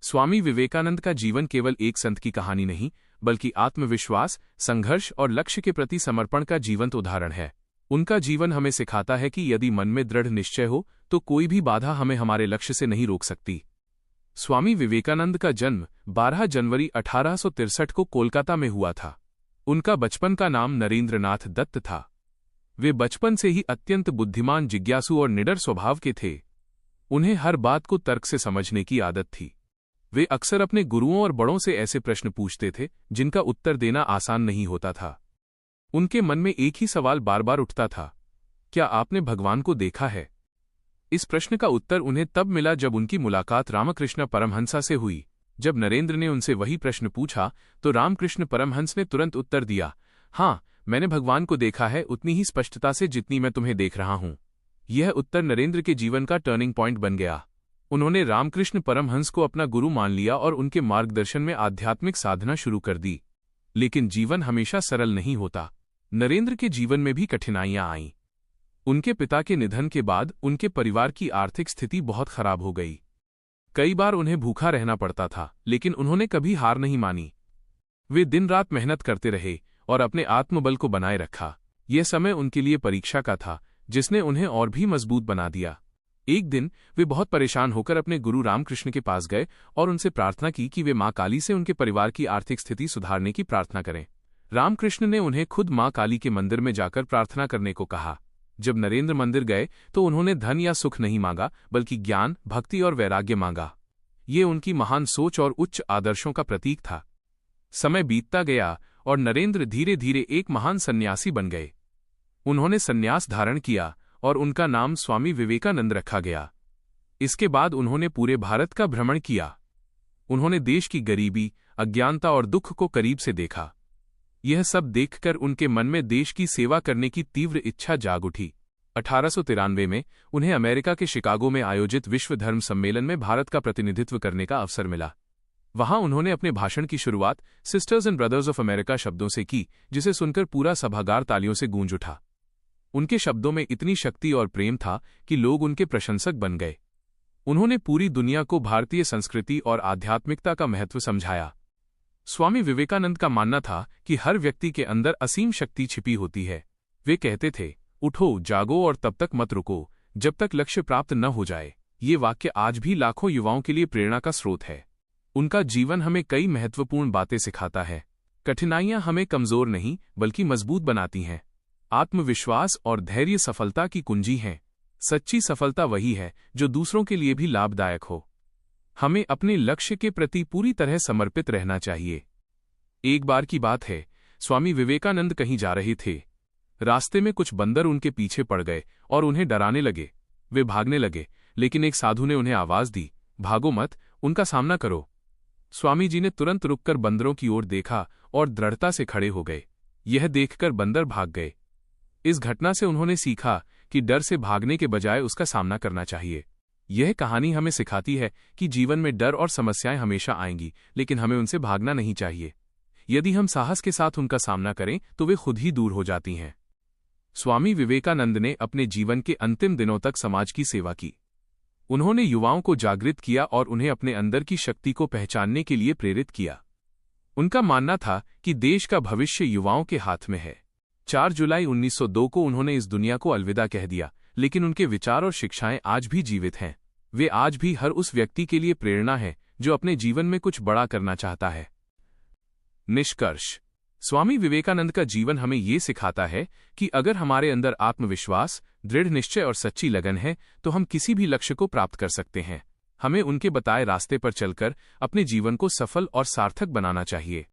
स्वामी विवेकानंद का जीवन केवल एक संत की कहानी नहीं, बल्कि आत्मविश्वास, संघर्ष और लक्ष्य के प्रति समर्पण का जीवंत उदाहरण है। उनका जीवन हमें सिखाता है कि यदि मन में दृढ़ निश्चय हो तो कोई भी बाधा हमें हमारे लक्ष्य से नहीं रोक सकती। स्वामी विवेकानंद का जन्म 12 जनवरी 1863 को कोलकाता में हुआ था। उनका बचपन का नाम नरेंद्रनाथ दत्त था। वे बचपन से ही अत्यंत बुद्धिमान, जिज्ञासु और निडर स्वभाव के थे। उन्हें हर बात को तर्क से समझने की आदत थी। वे अक्सर अपने गुरुओं और बड़ों से ऐसे प्रश्न पूछते थे जिनका उत्तर देना आसान नहीं होता था। उनके मन में एक ही सवाल बार बार उठता था, क्या आपने भगवान को देखा है? इस प्रश्न का उत्तर उन्हें तब मिला जब उनकी मुलाकात रामकृष्ण परमहंस से हुई। जब नरेंद्र ने उनसे वही प्रश्न पूछा तो रामकृष्ण परमहंस ने तुरंत उत्तर दिया, हाँ, मैंने भगवान को देखा है, उतनी ही स्पष्टता से जितनी मैं तुम्हें देख रहा हूं। यह उत्तर नरेंद्र के जीवन का टर्निंग पॉइंट बन गया। उन्होंने रामकृष्ण परमहंस को अपना गुरु मान लिया और उनके मार्गदर्शन में आध्यात्मिक साधना शुरू कर दी। लेकिन जीवन हमेशा सरल नहीं होता। नरेंद्र के जीवन में भी कठिनाइयां आईं। उनके पिता के निधन के बाद उनके परिवार की आर्थिक स्थिति बहुत खराब हो गई। कई बार उन्हें भूखा रहना पड़ता था, लेकिन उन्होंने कभी हार नहीं मानी। वे दिन रात मेहनत करते रहे और अपने आत्मबल को बनाए रखा। यह समय उनके लिए परीक्षा का था, जिसने उन्हें और भी मजबूत बना दिया। एक दिन वे बहुत परेशान होकर अपने गुरु रामकृष्ण के पास गए और उनसे प्रार्थना की कि वे मां काली से उनके परिवार की आर्थिक स्थिति सुधारने की प्रार्थना करें। रामकृष्ण ने उन्हें खुद मां काली के मंदिर में जाकर प्रार्थना करने को कहा। जब नरेंद्र मंदिर गए तो उन्होंने धन या सुख नहीं मांगा, बल्कि ज्ञान, भक्ति और वैराग्य मांगा। ये उनकी महान सोच और उच्च आदर्शों का प्रतीक था। समय बीतता गया और नरेंद्र धीरे धीरे एक महान सन्यासी बन गए। उन्होंने सन्यास धारण किया और उनका नाम स्वामी विवेकानंद रखा गया। इसके बाद उन्होंने पूरे भारत का भ्रमण किया। उन्होंने देश की गरीबी, अज्ञानता और दुख को करीब से देखा। यह सब देखकर उनके मन में देश की सेवा करने की तीव्र इच्छा जाग उठी। 1893 में उन्हें अमेरिका के शिकागो में आयोजित विश्व धर्म सम्मेलन में भारत का प्रतिनिधित्व करने का अवसर मिला। वहां उन्होंने अपने भाषण की शुरुआत sisters and brothers of America शब्दों से की, जिसे सुनकर पूरा सभागार तालियों से गूंज उठा। उनके शब्दों में इतनी शक्ति और प्रेम था कि लोग उनके प्रशंसक बन गए। उन्होंने पूरी दुनिया को भारतीय संस्कृति और आध्यात्मिकता का महत्व समझाया। स्वामी विवेकानंद का मानना था कि हर व्यक्ति के अंदर असीम शक्ति छिपी होती है। वे कहते थे, उठो, जागो और तब तक मत रुको जब तक लक्ष्य प्राप्त न हो जाए। ये वाक्य आज भी लाखों युवाओं के लिए प्रेरणा का स्रोत है। उनका जीवन हमें कई महत्वपूर्ण बातें सिखाता है। कठिनाइयां हमें कमजोर नहीं बल्कि मजबूत बनाती हैं। आत्मविश्वास और धैर्य सफलता की कुंजी हैं। सच्ची सफलता वही है जो दूसरों के लिए भी लाभदायक हो। हमें अपने लक्ष्य के प्रति पूरी तरह समर्पित रहना चाहिए। एक बार की बात है, स्वामी विवेकानंद कहीं जा रहे थे। रास्ते में कुछ बंदर उनके पीछे पड़ गए और उन्हें डराने लगे। वे भागने लगे, लेकिन एक साधु ने उन्हें आवाज दी, भागो मत, उनका सामना करो। स्वामी जी ने तुरंत रुककर बंदरों की ओर देखा और दृढ़ता से खड़े हो गए। यह देखकर बंदर भाग गए। इस घटना से उन्होंने सीखा कि डर से भागने के बजाय उसका सामना करना चाहिए। यह कहानी हमें सिखाती है कि जीवन में डर और समस्याएं हमेशा आएंगी, लेकिन हमें उनसे भागना नहीं चाहिए। यदि हम साहस के साथ उनका सामना करें तो वे खुद ही दूर हो जाती हैं। स्वामी विवेकानंद ने अपने जीवन के अंतिम दिनों तक समाज की सेवा की। उन्होंने युवाओं को जागृत किया और उन्हें अपने अंदर की शक्ति को पहचानने के लिए प्रेरित किया। उनका मानना था कि देश का भविष्य युवाओं के हाथ में है। 4 जुलाई 1902 को उन्होंने इस दुनिया को अलविदा कह दिया, लेकिन उनके विचार और शिक्षाएं आज भी जीवित हैं। वे आज भी हर उस व्यक्ति के लिए प्रेरणा है जो अपने जीवन में कुछ बड़ा करना चाहता है। निष्कर्ष: स्वामी विवेकानंद का जीवन हमें ये सिखाता है कि अगर हमारे अंदर आत्मविश्वास, दृढ़ निश्चय और सच्ची लगन है तो हम किसी भी लक्ष्य को प्राप्त कर सकते हैं। हमें उनके बताए रास्ते पर चलकर अपने जीवन को सफल और सार्थक बनाना चाहिए।